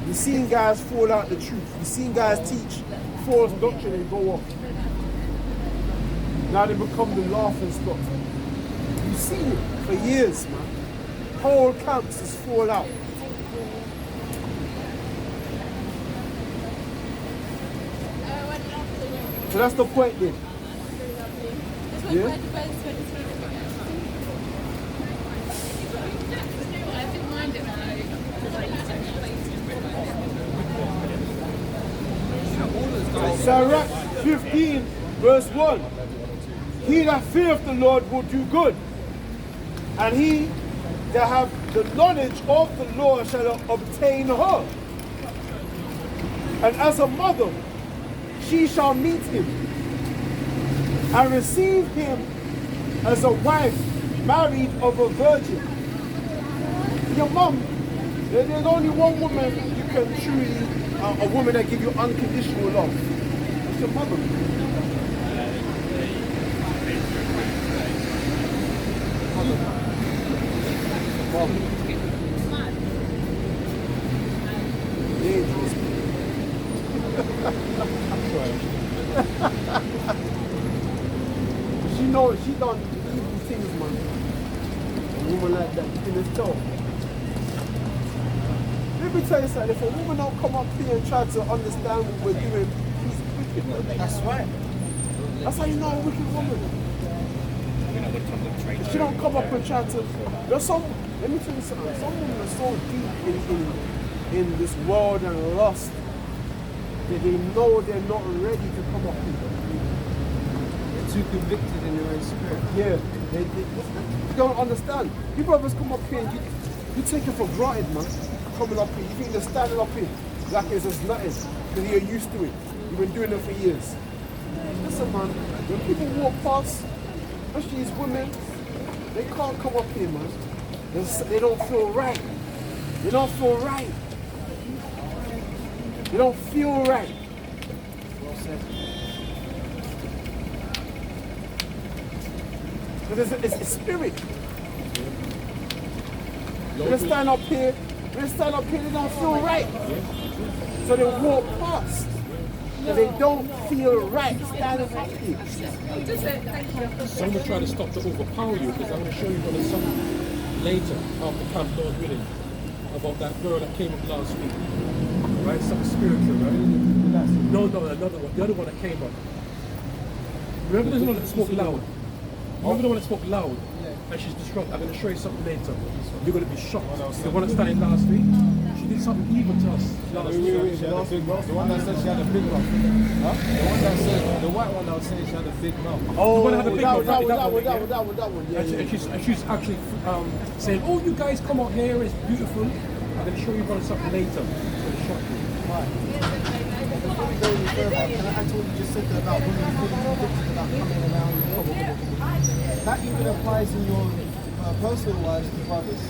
You've seen guys fall out the truth. You've seen guys teach false doctrine and go off. Now they become the laughing stock. You've seen it for years, man. Whole camps just fall out. So that's the point then. Yeah? Sirach 15 verse 1. He that feareth the Lord will do good, and he that have the knowledge of the Lord shall obtain her. And as a mother, she shall meet him, and receive him as a wife married of a virgin. Your mom, there's only one woman you can truly, a woman that gives you unconditional love. It's your mother. Dangerous. She knows she done evil things, man. A woman like that, you can just tell. Let me tell you something, if a woman don't come up here and try to understand what we're doing, she's wicked, man. That's right. That's how you know a wicked woman. If she don't come up and try to, there's some, let me tell you something, some women are so deep in this world and lust that they know they're not ready to come up here. They're too convicted in their own spirit. Yeah, they don't understand. You brothers come up here and you take it for granted, man. Coming up here, you think they're standing up here like it's just nothing because you're used to it. You've been doing it for years. Listen, man, when people walk past, especially these women, they can't come up here, man. They don't feel right. They don't feel right. They don't feel right. Well said. Because it's a spirit. When they stand up here, they don't feel right. So they walk past. So they don't feel right standing up here. So I'm going to try to stop to overpower you because I'm going to show you what is something later after camp, Lord willing, about that girl that came up last week. Right? Something spiritual, right? No, another one. The other one that came up. Remember the one that spoke loud? Remember the one that spoke loud? And she's distraught. I'm going to show you something later. You're going to be shocked. The one that started last week, she did something evil to us last week. She had a big mouth. The one that said she had a big mouth. Huh? The one that said, the white one that was saying she had a big mouth. Oh, the one that had a big mouth. That one. Yeah, and she's actually saying, oh, you guys come out here, it's beautiful. I'm going to show you something later. It's going to shock you. Right. Before we go any further, can I add to what you just said about women feeling convicted about coming around the public? That even applies in your personal lives to brothers.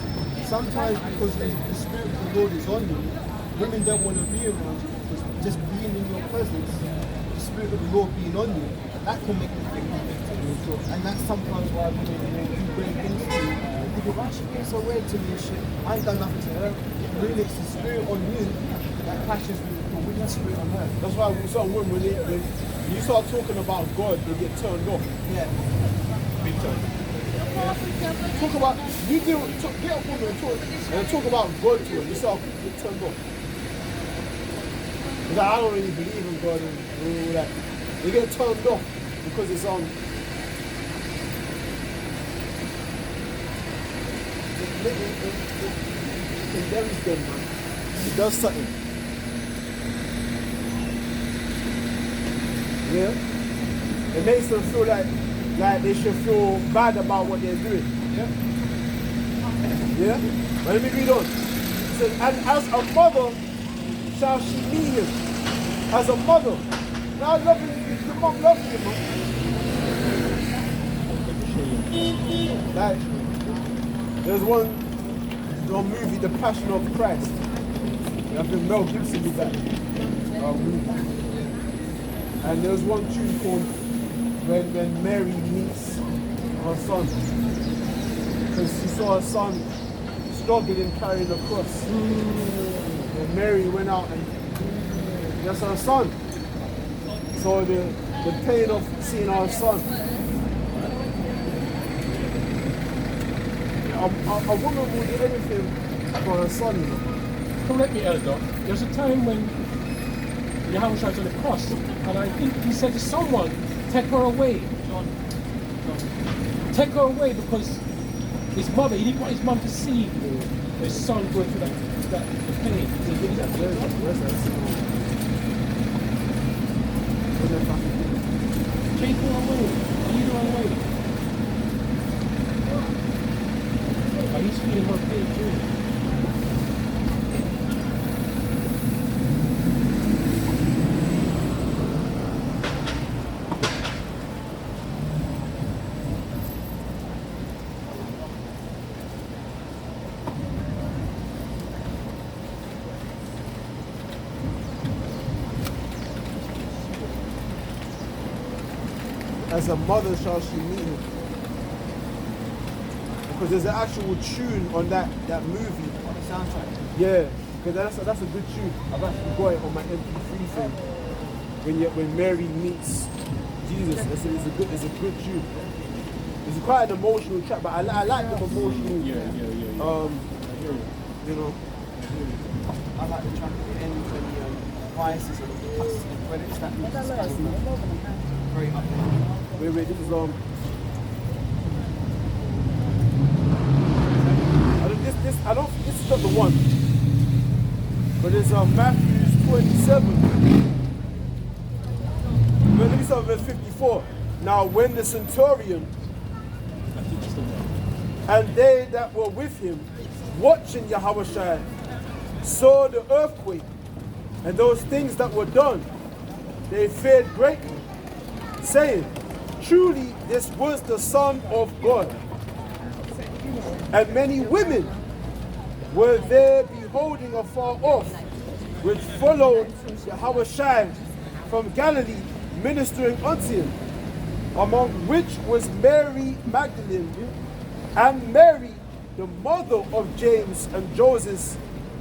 Sometimes because the Spirit of the Lord is on you, women don't want to be around you because just being in your presence, the Spirit of the Lord being on you, that can make them feel convicted. And that's sometimes why women do great things to you. They go, why is she being so weird to me and shit? I ain't done nothing to her. Really, it's the Spirit on you that clashes with the wicked spirit on her. That's why some women, when you start talking about God, they get turned off. Yeah. Big time. Talk about, get a woman and talk about God to her, you start get turned off. Because I don't really believe in God and all that. They get turned off because it's on. It condemns them, man. It does something. Yeah? It makes them feel like they should feel bad about what they're doing. Yeah? Yeah? But let me read on. It says, and as a mother shall she meet him. As a mother. Now your mom loves you, man. Like, there's one movie, The Passion of Christ. I think Mel Gibson did that movie. And there's one tune called when Mary meets her son. Because she saw her son struggling carrying the cross. when Mary went out and that's her son. So the pain of seeing her son. A woman will do anything for her son, you know. Correct me, Elder. There's a time when Yahweh was on the cross, and I think he said to someone, take her away. Take her away, because his mother, he didn't want his mom to see his son going through that pain. Take her away. Lead her away. But he's feeling her pain too. As a mother shall she meet him. Because there's an actual tune on that movie. On the soundtrack. Yeah, because that's a good tune. I've actually got it on my MP3 thing. When Mary meets Jesus, it's a good tune. It's quite an emotional track, but I like the emotional. Yeah. You know. I like the track at the end when the biases and the cuts to the credits. That music's very up there. Wait, this is I don't think this is not the one. But it's Matthew 27. Let me start with verse 54. Now when the centurion and they that were with him, watching Yahushua, saw the earthquake and those things that were done, they feared greatly, saying, truly this was the Son of God. And many women were there beholding afar off, which followed Yahushua from Galilee, ministering unto him, among which was Mary Magdalene, and Mary, the mother of James and Joseph,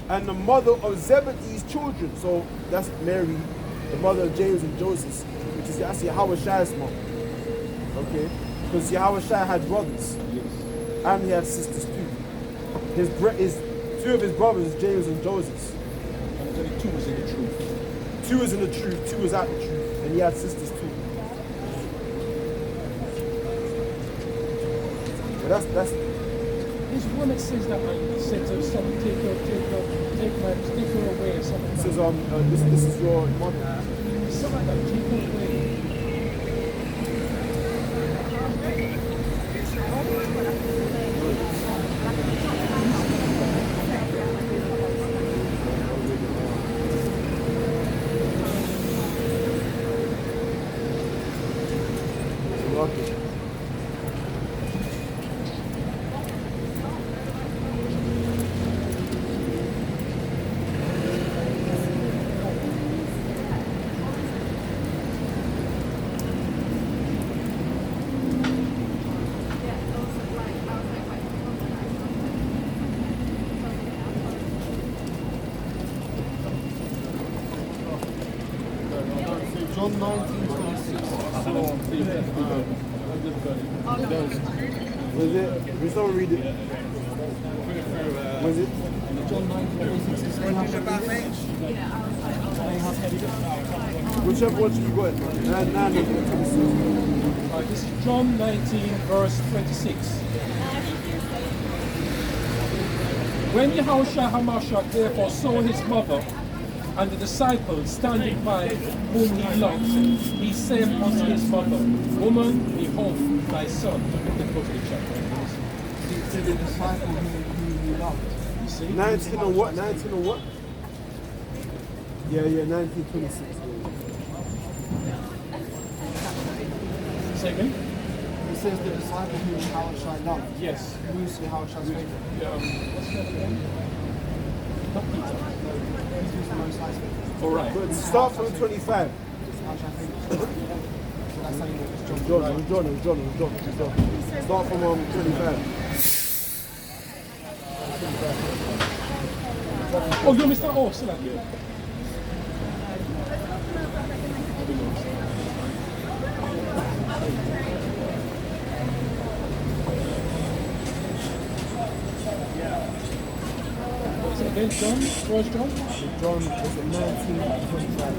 and the mother of Zebedee's children. So that's Mary, the mother of James and Joseph, which is actually Yahushua's mom. Okay? Because Yahushua had brothers, and he had sisters too. Two of his brothers, James and Joseph. And only two was in the truth. Two was in the truth, two was out the truth, and he had sisters too. But that's. This one it says that I said to someone, take her away or something. It says this is your mother. Something like that, take her away. Okay. John 19:26. Was it? We saw read it. Was it? John 19:26 is they have Whichever one you got, man. This is John 19, verse 26. When Yahushua HaMashiach therefore saw his mother and the disciples standing by whom he loved, he said unto his mother, Woman, behold thy son. Let's go to the chapter. to the disciple who you loved. You see? 19 or what? 19 or what? Yeah, 1926. Say again? It says the disciple whom Yahushua loved. Yes. Who's Yahushua's favorite? What's that again? Not Peter. Who's the most high favorite? All right. But start from 25. Yahushua's favorite. So that's how you know it's John. John. Start from 25. Oh, you missed that? Oh, still that, yeah. What is it again, John? First John? John, is it 19:25?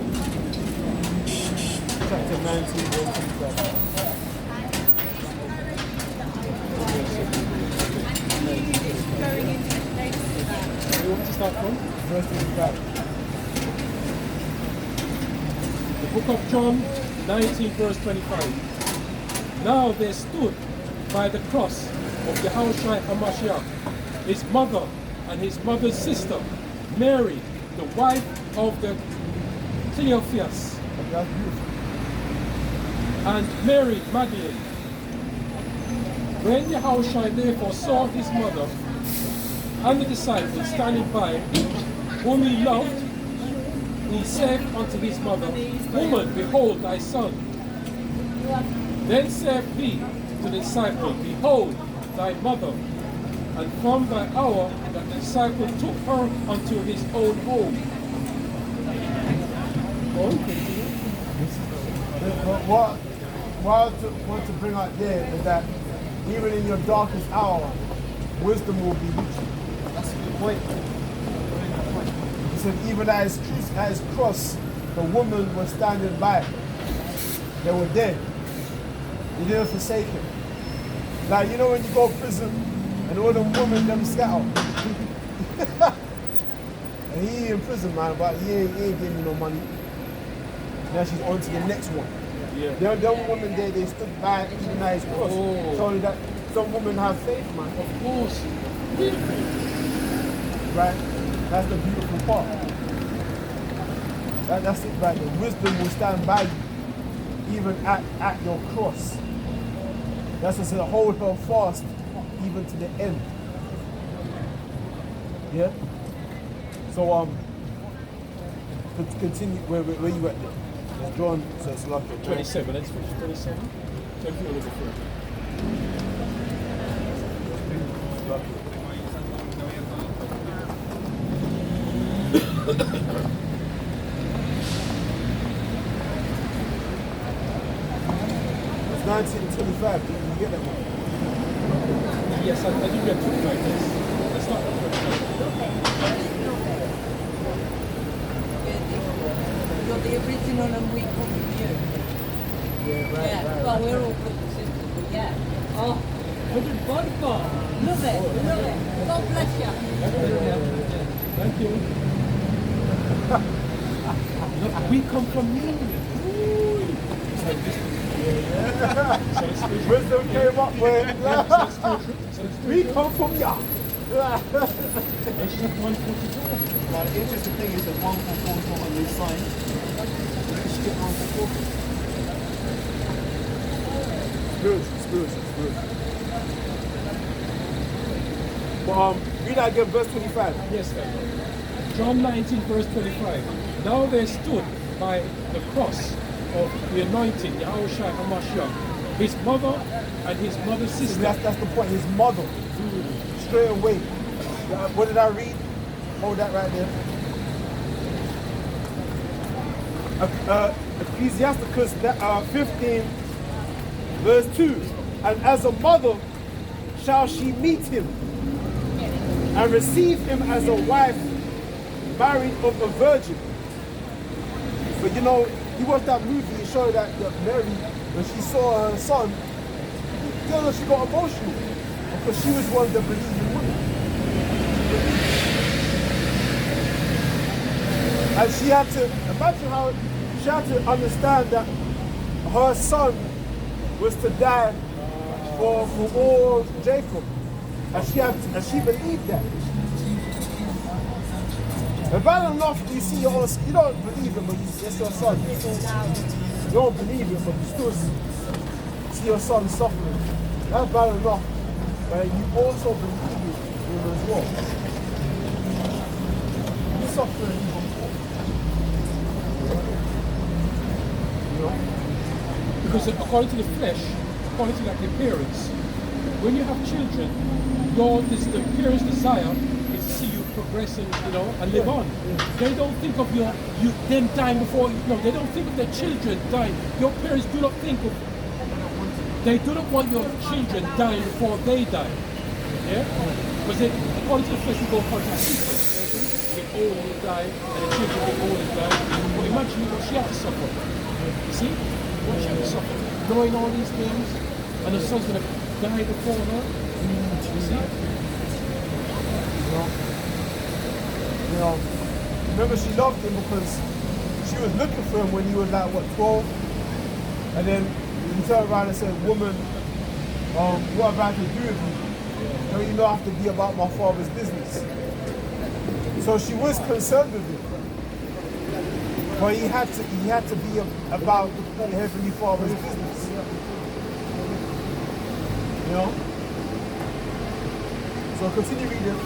Chapter 19:25. Where you want to start from? Verse 25. The book of John 19 verse 25. Now there stood by the cross of Yahushua HaMashiach, his mother and his mother's sister, Mary, the wife of the Cleophas, That's beautiful. and Mary Magdalene. When Yahushua therefore saw his mother and the disciples standing by, whom he loved, he said unto his mother, Woman, behold thy son. Then said he to the disciple, Behold thy mother. And from that hour that the disciple took her unto his own home. But what I want to bring out there is that even in your darkest hour, wisdom will be with you. That's a good point. He said, even at his cross, the woman was standing by. They were there. He didn't forsake him. Like, you know when you go to prison and all the women them scatter. And he in prison, man, but he ain't giving me no money. Now she's on to the next one. Yeah. Them women there, they stood by even at his cross. Oh. Showing that some women have faith, man. Of course. Right? That's the beautiful part. That's it, right? The wisdom will stand by you, even at your cross. That's what I said, hold her fast, even to the end. Yeah? So, continue, where you at there? It's John, so it's like 27, let's finish 27. 24 a little bit further. It's 1925, did you get that one? Yes, I do get 25 minutes. Let's start at 25. You're the original and we come from you. Yeah, Yeah, well, we're all brothers and sisters, but yeah. Oh, what a body bar. Love it, love it. God bless you. Thank you. Look, we come from you. Wisdom came up with, we come from ya. Now, the interesting thing is that 144 is not on this sign. Let's skip 144. Spiritual. But read that again, verse 25. Yes, sir. John 19, verse 25. Now there stood by the cross of the anointing, Yahushua HaMashiach, his mother and his mother's See, sister. that's the point. His mother, straight away. What did I read? Hold that right there. Ecclesiasticus 15, verse 2. And as a mother shall she meet him and receive him as a wife married of a virgin. But you know, you watched that movie, it showed that Mary, when she saw her son, she got emotional because she was one of the believing women. And she had to, imagine how, she had to understand that her son was to die for all Jacob. And she believed that. And bad enough, you see your own, you don't believe it, but it's your son. You don't believe it, but you still see your son suffering. That's bad enough. But you also believe it as well. You're suffering even more. You know? Because according to the flesh, according to like the appearance, when you have children, the parents' desire is to see you progress and and live on. They don't think of them dying before. No, they don't think of their children dying. Your parents do not think of. They do not want your children dying before they die. Yeah, because according to the flesh, we go according to the secret. The old will die, and the children get old and die. But imagine what she had to suffer. You see, what she had to suffer, knowing all these things, and the son's gonna die before her. You see. Remember she loved him because she was looking for him when he was like, what, 12? And then he turned around and said, woman, what have I to do with you? Don't you know I have to be about my father's business? So she was concerned with him. But he had to be about the Heavenly Father's business. You know? So continue reading.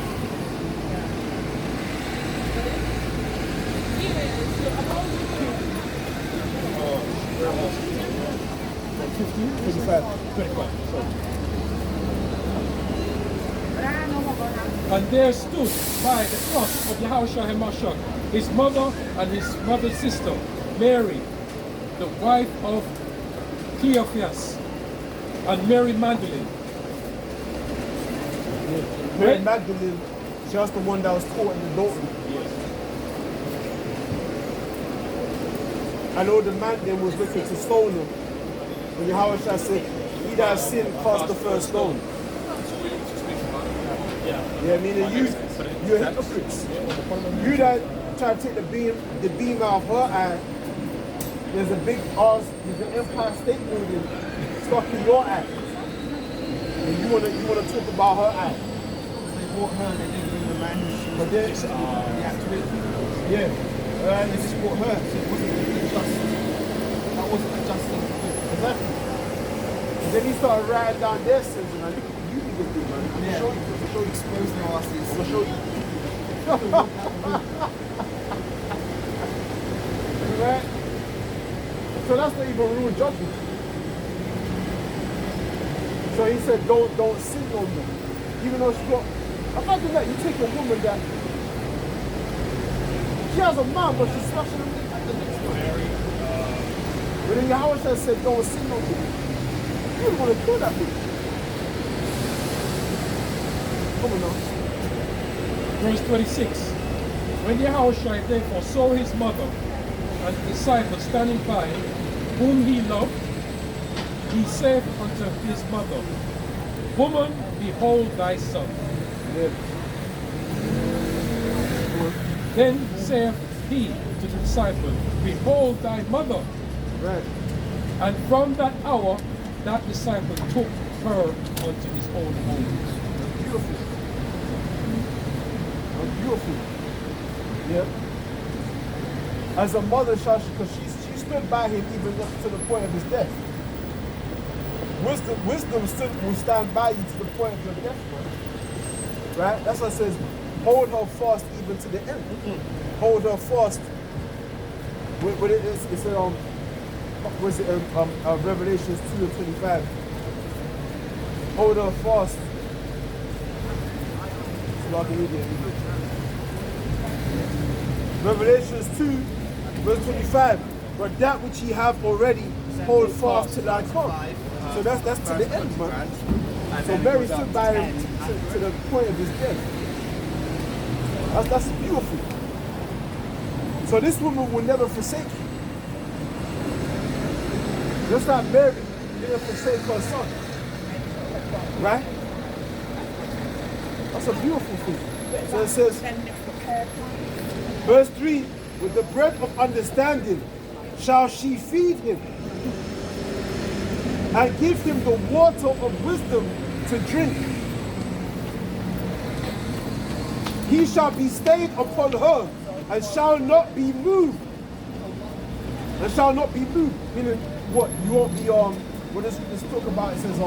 And there stood by the cross of Yahushua HaMashiach his mother and his mother's sister, Mary, the wife of Cleophas, and Mary Magdalene. Mary Magdalene, she was the one that was caught in adultery. I know the man then was looking to stone him. When Yahushua said, he that has sinned, cast the first stone. Yeah, meaning you're hypocrites. You that try to take the beam out of her eye, there's an Empire State Building stuck in your eye. And you wanna talk about her eye. They bought her and they didn't bring the man who she But then, the activist. yeah. And they just bought her, so it wasn't really just. That wasn't a just thing to do. Exactly. And then he started writing down their sins, and like, you can get this, man. I'm gonna show you. Expose their asses. I'm gonna show you. Right? So that's not even real judgment. So he said, don't sin on them. Even though she got, imagine that, you take a woman that, she has a man, but she's smashing him at the next one. But then Yahweh said, don't sin on them. You don't want to kill that bitch. Come on now. Verse 26. When Yahushua therefore saw his mother and the disciples standing by, whom he loved, he said unto his mother, Woman, behold thy son. Yeah. Then saith he to the disciple, Behold thy mother. Right. And from that hour, that disciple took her unto his own home. Beautiful. Beautiful. Yeah. As a mother, because she stood by him even up to the point of his death. Wisdom will stand by you to the point of your death, right? That's what it says. Hold her fast even to the end. Hold her fast. What it is? It's was it Revelations 2:25. Hold her fast. So I can read it. Revelations 2:25. But that which ye have already, hold fast till I come. So that's to the end, man. So Mary stood by him to the point of his death. That's beautiful. So this woman will never forsake you. Just like Mary didn't forsake her son. Right? That's a beautiful thing. So it says, verse 3, with the bread of understanding shall she feed him, and give him the water of wisdom to drink. He shall be stayed upon her, and shall not be moved. And shall not be moved. Meaning, what? You won't be, what does this talk about? It says,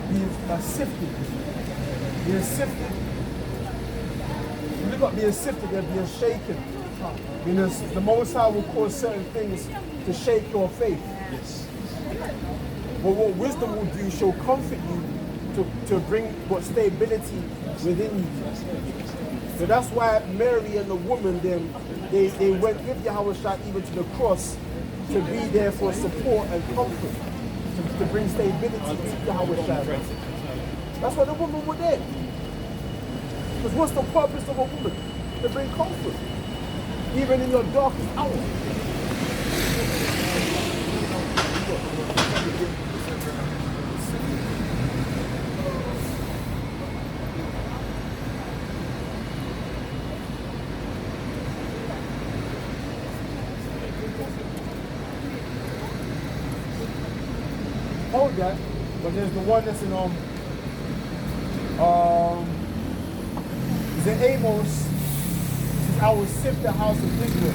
being sifted. Being sifted. You look at being sifted, they're being shaken. Because the Most High will cause certain things to shake your faith. Yes. But what wisdom will do, she'll comfort you to bring what stability within you. So that's why Mary and the woman then they went with Yahushua even to the cross to be there for support and comfort, to bring stability to Yahushua. That's why the woman were there. Because what's the purpose of a woman? To bring comfort, even in your darkest hour. Hold that, but there's the one that's in is it Amos? It says, I will sift the house of Israel.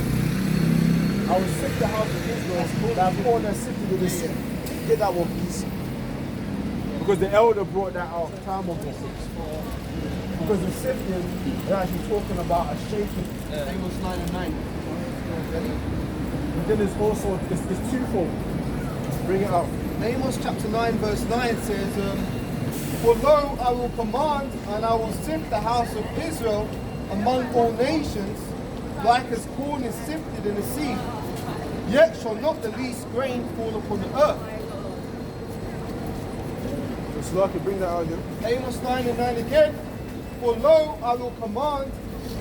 I will sift the house of Israel. That corner sifted in the sea. Get that one, please. Because the elder brought that out time ago. Because the sifting, they're actually talking about a shaking. Amos 9 and 9. But then there's also, it's twofold. Bring it out. Amos chapter 9 verse 9 says, For lo, I will command, and I will sift the house of Israel among all nations, like as corn is sifted in the sea. Yet shall not the least grain fall upon the earth. So I can bring that out again. Amos 9 and 9 again. For lo, I will command,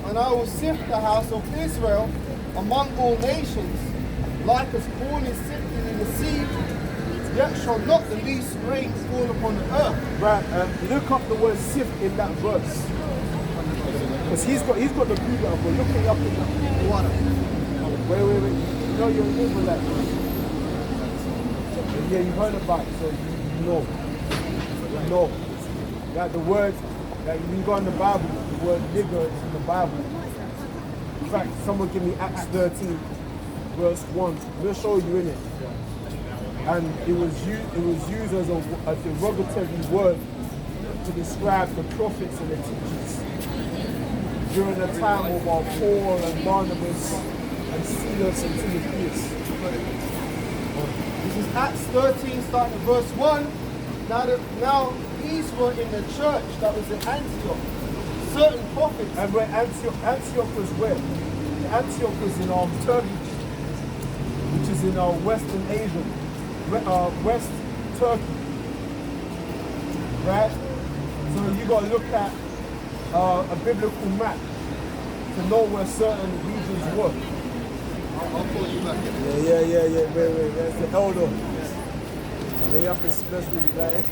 and I will sift the house of Israel among all nations, like as corn is sifted in the sea. Yet shall not the least rain fall upon the earth. Right, look up the word sift in that verse. Because he's got the Google up, but look it up in that. Water. Wait. You know you're an Israelite. Yeah, you heard about it, so you know. You know. That the word, that when you go in the Bible, the word nigger is in the Bible. In fact, someone give me Acts 13, verse 1. We'll show you in it. And it was used as a derogatory word to describe the prophets and the teachers during the time of Paul and Barnabas and Silas and Timotheus. This is Acts 13, starting at verse 1. Now these were in the church that was in Antioch. Certain prophets. And where Antioch was where? Antioch was in Turkey, which is in Western Asia. West Turkey, right? So you got to look at a biblical map to know where certain regions were. I'll call you back. Yeah. Wait. That's the elder. They have to especially like.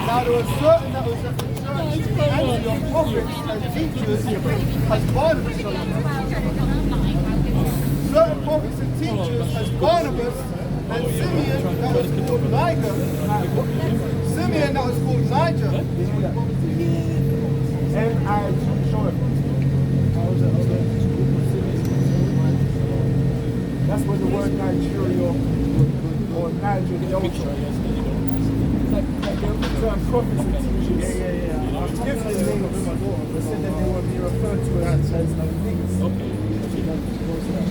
Now there was certain that was at the church and your prophets and teachers as Barnabas. Certain prophets and teachers as Barnabas and Simeon that was called Niger. Simeon that was called Niger. N-I-G, show him. That's where the word Nigeria or Nigeria. Certain prophets and teachers. Different names. They said that they would be referred to as niggas.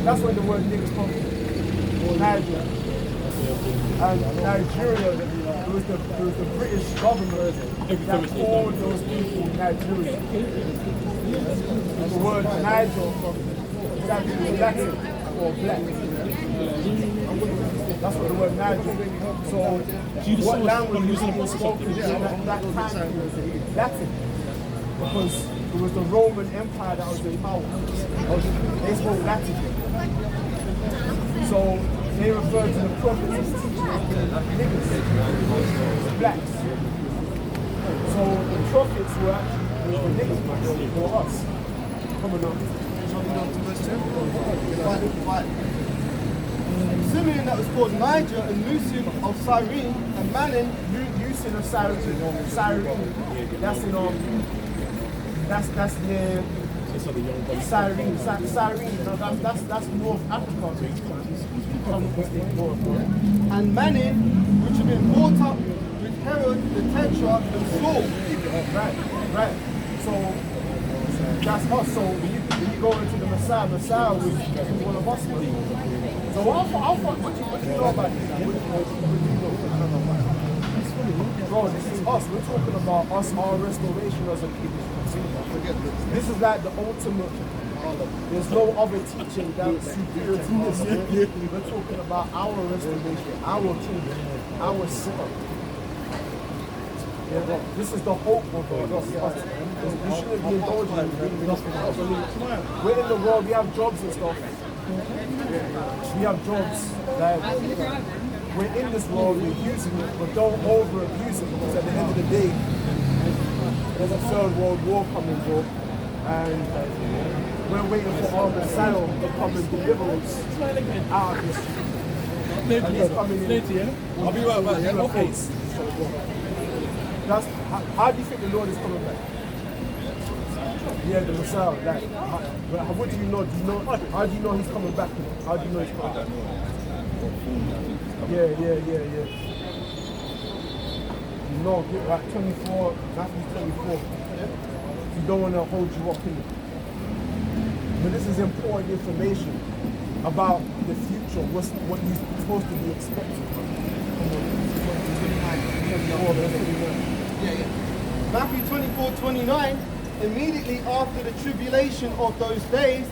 That's where the word niggas comes from. Or Nigeria. And Nigeria, it was the British government that called those people Nigeria. And the word Niger is actually Latin or black. That's what the word Niger. So what language was being spoken at that time was Latin. Because it was the Roman Empire that was in power. They spoke Latin. So they referred to the prophets as niggas, blacks. So the prophets were actually the niggas, they were us. Coming up. Simeon that was called Niger and Lucian of Cyrene and Manin. Lucian of Cyrene. That's in that's near Cyrene. Cyrene. That's North Africa. And Manin, which had been brought up with Herod the Tetrarch and Saul. Right. So that's us. So when you go into the Messiah was one of us. So So what do you know about this? What do you know? Bro, this is us. We're talking about us, our restoration as a people. This is like the ultimate. There's no other teaching that's superior to this. We're talking about our restoration, our kingdom, our setup. Yeah, this is the hope of God. We shouldn't be indulging in bringing nothing else. We're in the world, we have jobs and stuff. We have jobs. Like, we're in this world, we're using it, but don't over-abuse it, because at the end of the day, there's a third world war coming, bro. And we're waiting for our Messiah to come and deliver us out of this. And he's coming in. I'll be right back. Yeah, okay. That's, how do you think the Lord is coming back? Yeah, the Messiah. Like, what do you know? How do you know he's coming back? How do you know he's coming back? Yeah. You know, like 24, Matthew 24. You don't want to hold you up in it. But this is important information about the future, what you're supposed to be expecting. Matthew 24:29. Immediately after the tribulation of those days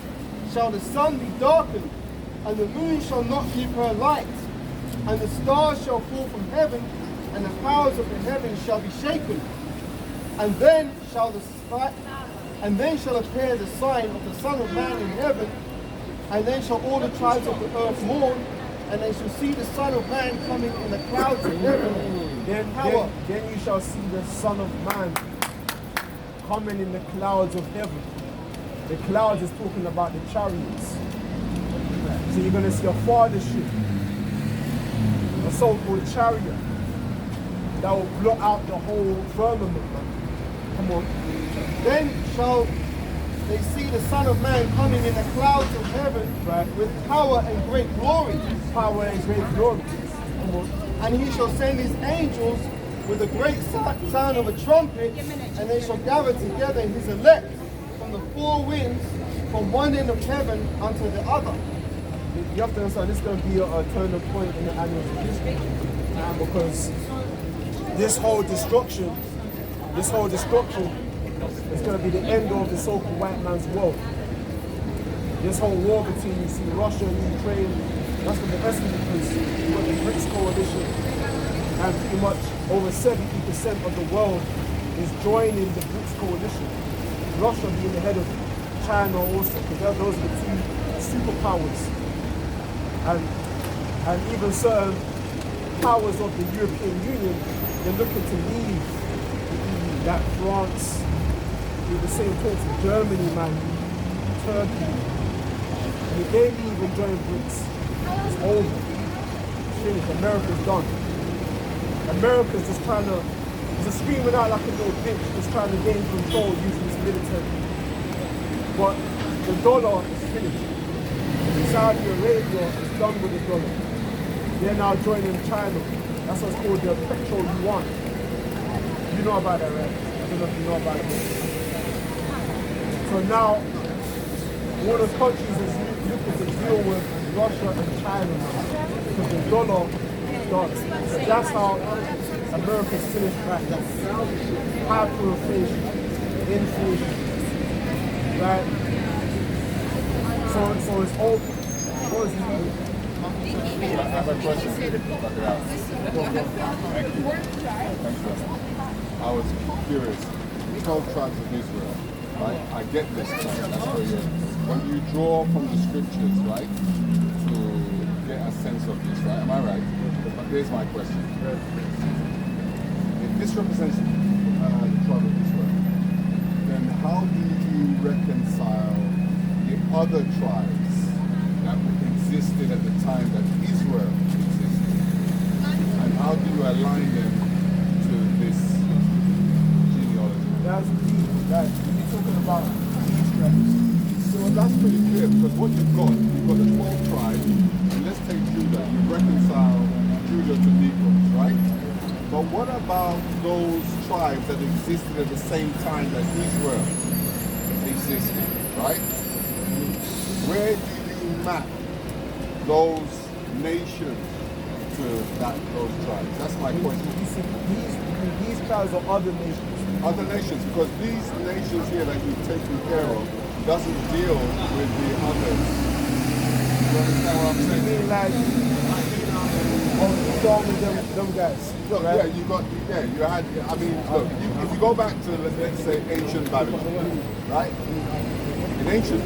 shall the sun be darkened, and the moon shall not give her light, and the stars shall fall from heaven, and the powers of the heavens shall be shaken. And then shall appear the sign of the Son of Man in heaven, and then shall all the tribes of the earth mourn, and they shall see the Son of Man coming in the clouds of heaven. Then you shall see the Son of Man coming in the clouds of heaven. The clouds is talking about the chariots. So you're going to see a father ship, a so-called chariot, that will blot out the whole firmament, man. Come on. Then shall they see the Son of Man coming in the clouds of heaven, Right. with power and great glory. Power and great glory. Come on. And he shall send his angels with a great sound of a trumpet, and they shall gather together his elect from the four winds, from one end of heaven unto the other. You have to understand, this is going to be a turning point in the annals of history. Because this whole destruction is going to be the end of the so-called white man's world. This whole war between, you see, Russia and Ukraine, that's what the essence is. You've got the BRICS coalition, and pretty much over 70% of the world is joining the BRICS coalition. Russia being the head of China also, because those are the two superpowers. And even certain powers of the European Union, they're looking to leave the EU, like France, do the same talks with Germany, man, Turkey. And if they leave and join BRICS, it's over. It's finished. America's done. America's just trying to, just screaming out like a little bitch, just trying to gain control using its military. But the dollar is finished. Saudi Arabia is done with the dollar. They're now joining China. That's what's called the petro yuan. You know about that, right? I don't know if you know about it. So now, all the countries is looking to deal with Russia and China now, because the dollar is done. So that's how America's finished back. Hyperinflation, inflation, right? So it's all. What is it? I have a question. Thank you. I was curious. 12 tribes of Israel, right? I get this. That's for you. When you draw from the scriptures, right, to get a sense of this, right? Am I right? But here's my question. If this represents the tribe of Israel, then how do you reconcile the other tribes that existed at the time that Israel existed? And how do you align them to this genealogy? That's deep. That you're talking about these tribes. So that's pretty clear, because what you've got the 12 tribes, and let's take Judah. You reconcile Judah to Negroes, right? But what about those tribes that existed at the same time that Israel existed, right? Where do you map those nations to those tribes? That's my question. You see, these tribes are other nations. Other nations, because these nations here that you've taken care of doesn't deal with the others. You understand what I'm I saying? mean, like, them guys. Look, right? yeah, you had, I mean, look, if you go back to, let's say, ancient Babylon, right? In ancient